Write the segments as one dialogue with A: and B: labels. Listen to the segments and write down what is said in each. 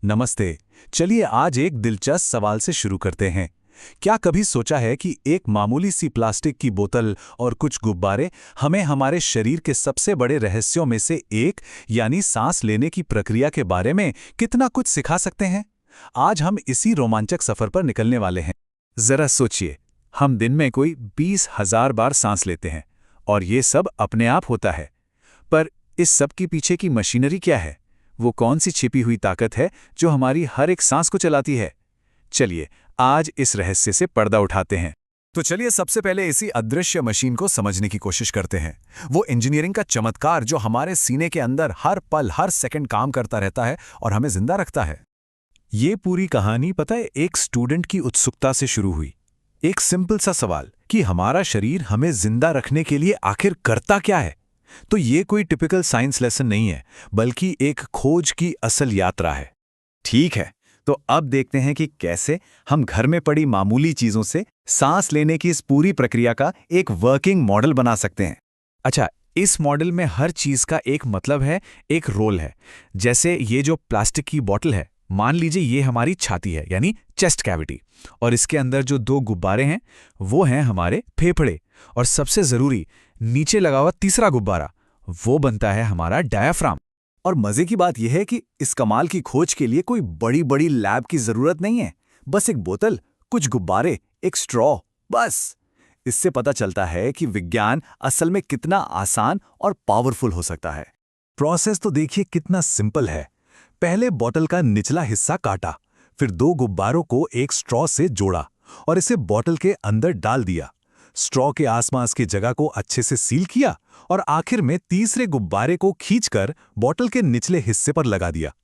A: नमस्ते। चलिए आज एक दिलचस्प सवाल से शुरू करते हैं। क्या कभी सोचा है कि एक मामूली सी प्लास्टिक की बोतल और कुछ गुब्बारे हमें हमारे शरीर के सबसे बड़े रहस्यों में से एक यानी सांस लेने की प्रक्रिया के बारे में कितना कुछ सिखा सकते हैं? आज हम इसी रोमांचक सफर पर निकलने वाले हैं। जरा सोचिए, हम दिन में कोई 20,000 बार सांस लेते हैं और ये सब अपने आप होता है। पर इस सब के पीछे की मशीनरी क्या है? वो कौन सी छिपी हुई ताकत है जो हमारी हर एक सांस को चलाती है? चलिए आज इस रहस्य से पर्दा उठाते हैं। तो चलिए सबसे पहले इसी अदृश्य मशीन को समझने की कोशिश करते हैं। वो इंजीनियरिंग का चमत्कार जो हमारे सीने के अंदर हर पल हर सेकंड काम करता रहता है और हमें जिंदा रखता है। ये पूरी कहानी पता है एक स्टूडेंट की उत्सुकता से शुरू हुई। एक सिंपल सा सवाल कि हमारा शरीर हमें जिंदा रखने के लिए आखिर करता क्या है। तो ये कोई टिपिकल साइंस लेसन नहीं है, बल्कि एक खोज की असल यात्रा है। ठीक है, तो अब देखते हैं कि कैसे हम घर में पड़ी मामूली चीजों से सांस लेने की इस पूरी प्रक्रिया का एक वर्किंग मॉडल बना सकते हैं। अच्छा, इस मॉडल में हर चीज का एक मतलब है, एक रोल है। जैसे ये जो प्लास्टिक की बोतल है, मान लीजिए ये हमारी छाती है यानी चेस्ट कैविटी, और इसके अंदर जो दो गुब्बारे हैं वो हैं हमारे फेफड़े, और सबसे जरूरी नीचे लगा हुआ तीसरा गुब्बारा वो बनता है हमारा डायाफ्राम। और मजे की बात यह है कि इस कमाल की खोज के लिए कोई बड़ी बड़ी लैब की जरूरत नहीं है। बस एक बोतल, कुछ गुब्बारे, एक स्ट्रॉ, बस। इससे पता चलता है कि विज्ञान असल में कितना आसान और पावरफुल हो सकता है। प्रोसेस तो देखिए कितना सिंपल है। पहले बोतल का निचला हिस्सा काटा, फिर दो गुब्बारों को एक स्ट्रॉ से जोड़ा और इसे बोतल के अंदर डाल दिया। स्ट्रॉ के आसपास की जगह को अच्छे से सील किया और आखिर में तीसरे गुब्बारे को खींचकर बोतल के निचले हिस्से पर लगा दिया।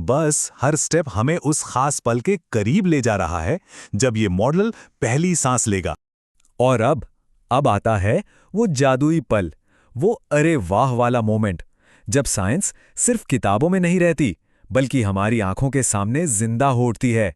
A: बस हर स्टेप हमें उस खास पल के करीब ले जा रहा है जब ये मॉडल पहली सांस लेगा। और अब आता है वो जादुई पल, वो अरे वाह वाला मोमेंट, जब साइंस सिर्फ किताबों में नहीं रहती बल्कि हमारी आंखों के सामने जिंदा हो उठती है।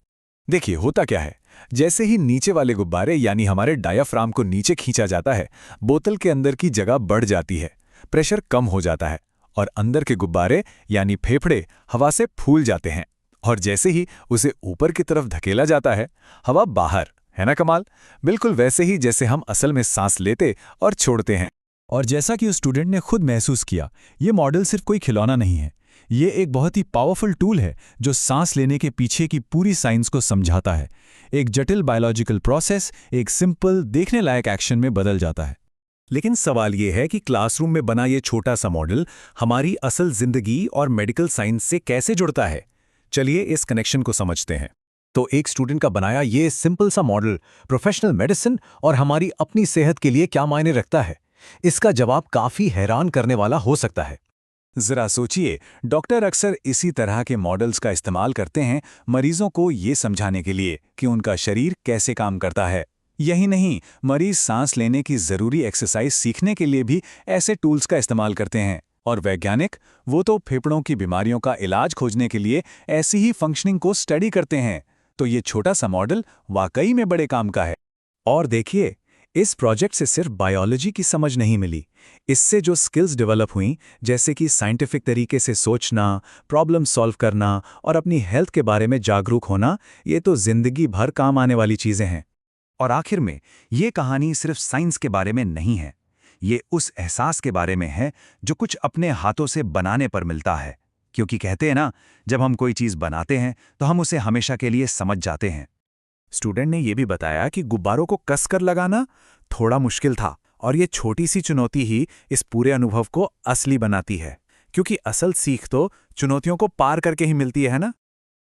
A: देखिए होता क्या है, जैसे ही नीचे वाले गुब्बारे यानी हमारे डायाफ्राम को नीचे खींचा जाता है, बोतल के अंदर की जगह बढ़ जाती है, प्रेशर कम हो जाता है और अंदर के गुब्बारे यानी फेफड़े हवा से फूल जाते हैं। और जैसे ही उसे ऊपर की तरफ धकेला जाता है, हवा बाहर, है ना कमाल? बिल्कुल वैसे ही जैसे हम असल में सांस लेते और छोड़ते हैं। और जैसा कि उस स्टूडेंट ने खुद महसूस किया, ये मॉडल सिर्फ कोई खिलौना नहीं है, ये एक बहुत ही पावरफुल टूल है जो सांस लेने के पीछे की पूरी साइंस को समझाता है। एक जटिल बायोलॉजिकल प्रोसेस एक सिंपल देखने लायक एक्शन में बदल जाता है। लेकिन सवाल ये है कि क्लासरूम में बना ये छोटा सा मॉडल हमारी असल जिंदगी और मेडिकल साइंस से कैसे जुड़ता है। चलिए इस कनेक्शन को समझते हैं। तो एक स्टूडेंट का बनाया ये सिंपल सा मॉडल प्रोफेशनल मेडिसिन और हमारी अपनी सेहत के लिए क्या मायने रखता है, इसका जवाब काफी हैरान करने वाला हो सकता है। जरा सोचिए, डॉक्टर अक्सर इसी तरह के मॉडल्स का इस्तेमाल करते हैं मरीजों को ये समझाने के लिए कि उनका शरीर कैसे काम करता है। यही नहीं, मरीज सांस लेने की जरूरी एक्सरसाइज सीखने के लिए भी ऐसे टूल्स का इस्तेमाल करते हैं। और वैज्ञानिक, वो तो फेफड़ों की बीमारियों का इलाज खोजने के लिए ऐसी ही फंक्शनिंग को स्टडी करते हैं। तो ये छोटा सा मॉडल वाकई में बड़े काम का है। और देखिए, इस प्रोजेक्ट से सिर्फ बायोलॉजी की समझ नहीं मिली, इससे जो स्किल्स डेवलप हुई, जैसे कि साइंटिफिक तरीके से सोचना, प्रॉब्लम सॉल्व करना और अपनी हेल्थ के बारे में जागरूक होना, ये तो जिंदगी भर काम आने वाली चीजें हैं। और आखिर में, ये कहानी सिर्फ साइंस के बारे में नहीं है, ये उस एहसास के बारे में है जो कुछ अपने हाथों से बनाने पर मिलता है। क्योंकि कहते हैं ना, जब हम कोई चीज बनाते हैं तो हम उसे हमेशा के लिए समझ जाते हैं। स्टूडेंट ने यह भी बताया कि गुब्बारों को कसकर लगाना थोड़ा मुश्किल था, और ये छोटी सी चुनौती ही इस पूरे अनुभव को असली बनाती है। क्योंकि असल सीख तो चुनौतियों को पार करके ही मिलती है ना।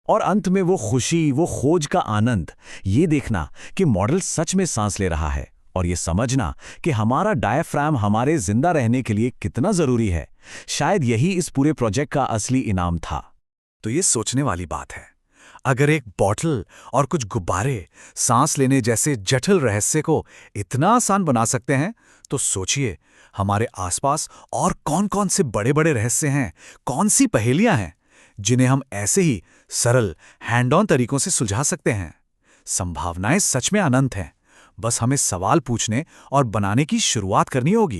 A: और अंत में वो खुशी, वो खोज का आनंद, ये देखना कि मॉडल सच में सांस ले रहा है, और ये समझना कि हमारा डायाफ्राम हमारे जिंदा रहने के लिए कितना जरूरी है, शायद यही इस पूरे प्रोजेक्ट का असली इनाम था। तो ये सोचने वाली बात है, अगर एक बॉटल और कुछ गुब्बारे सांस लेने जैसे जटिल रहस्य को इतना आसान बना सकते हैं, तो सोचिए हमारे आसपास और कौन-कौन से बड़े-बड़े रहस्य हैं, कौन सी पहेलियां हैं जिन्हें हम ऐसे ही सरल हैंड ऑन तरीकों से सुलझा सकते हैं। संभावनाएं सच में अनंत हैं, बस हमें सवाल पूछने और बनाने की शुरुआत करनी होगी।